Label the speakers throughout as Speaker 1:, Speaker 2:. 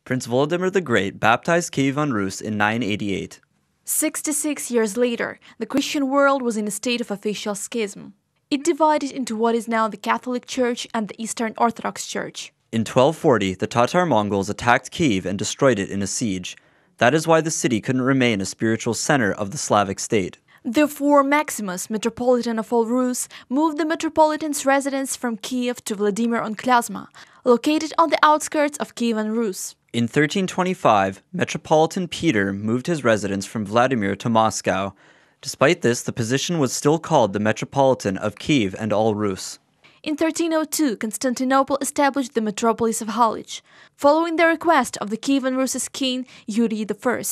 Speaker 1: Prince Volodymyr the Great baptized Kievan Rus in 988.
Speaker 2: 66 years later, the Christian world was in a state of official schism. It divided into what is now the Catholic Church and the Eastern Orthodox Church.
Speaker 1: In 1240, the Tatar Mongols attacked Kiev and destroyed it in a siege. That is why the city couldn't remain a spiritual center of the Slavic state.
Speaker 2: Therefore, Maximus, Metropolitan of all Rus, moved the Metropolitan's residence from Kiev to Vladimir on Klязьма, located on the outskirts of Kievan Rus.
Speaker 1: In 1325, Metropolitan Peter moved his residence from Vladimir to Moscow. Despite this, the position was still called the Metropolitan of Kiev and all Rus.
Speaker 2: In 1302, Constantinople established the metropolis of Halych, following the request of the Kievan Rus' king, Yuri I.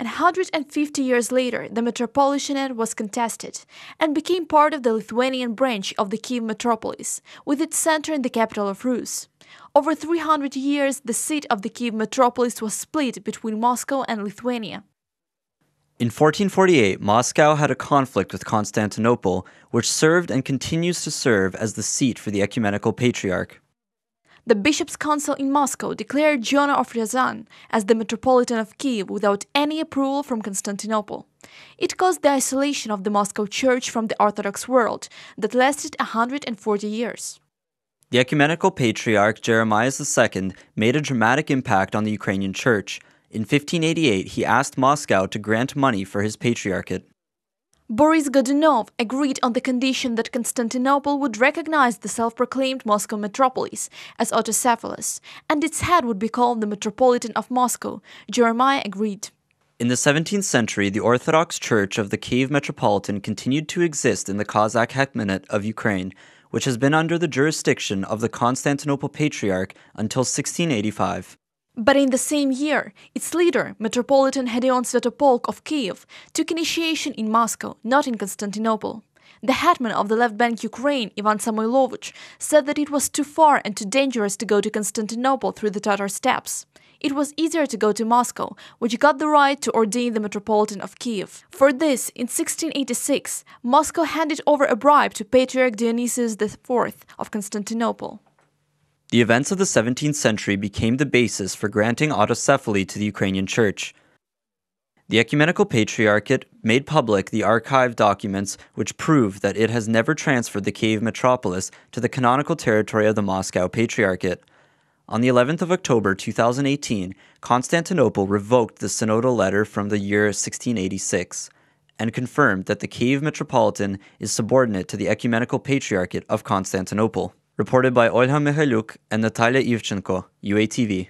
Speaker 2: And 150 years later, the Metropolitanate was contested and became part of the Lithuanian branch of the Kiev metropolis, with its center in the capital of Rus. Over 300 years, the seat of the Kiev metropolis was split between Moscow and Lithuania.
Speaker 1: In 1448, Moscow had a conflict with Constantinople, which served and continues to serve as the seat for the Ecumenical Patriarch.
Speaker 2: The Bishops' Council in Moscow declared Jonah of Ryazan as the Metropolitan of Kiev without any approval from Constantinople. It caused the isolation of the Moscow Church from the Orthodox world that lasted 140 years.
Speaker 1: The Ecumenical Patriarch Jeremiah II made a dramatic impact on the Ukrainian Church. In 1588, he asked Moscow to grant money for his patriarchate.
Speaker 2: Boris Godunov agreed on the condition that Constantinople would recognize the self-proclaimed Moscow metropolis as autocephalous, and its head would be called the Metropolitan of Moscow. Jeremiah agreed.
Speaker 1: In the 17th century, the Orthodox Church of the Kiev Metropolitan continued to exist in the Cossack Hetmanate of Ukraine, which has been under the jurisdiction of the Constantinople Patriarch until 1685.
Speaker 2: But in the same year, its leader, Metropolitan Hedyon Svetopolk of Kiev, took initiation in Moscow, not in Constantinople. The hetman of the left bank Ukraine, Ivan Samoilovich, said that it was too far and too dangerous to go to Constantinople through the Tatar steppes. It was easier to go to Moscow, which got the right to ordain the Metropolitan of Kiev. For this, in 1686, Moscow handed over a bribe to Patriarch Dionysius IV of Constantinople.
Speaker 1: The events of the 17th century became the basis for granting autocephaly to the Ukrainian Church. The Ecumenical Patriarchate made public the archived documents which prove that it has never transferred the Kiev metropolis to the canonical territory of the Moscow Patriarchate. On the 11th of October 2018, Constantinople revoked the synodal letter from the year 1686 and confirmed that the Kiev Metropolitan is subordinate to the Ecumenical Patriarchate of Constantinople. Reported by Olha Mihailuk and Natalia Ivchenko, UATV.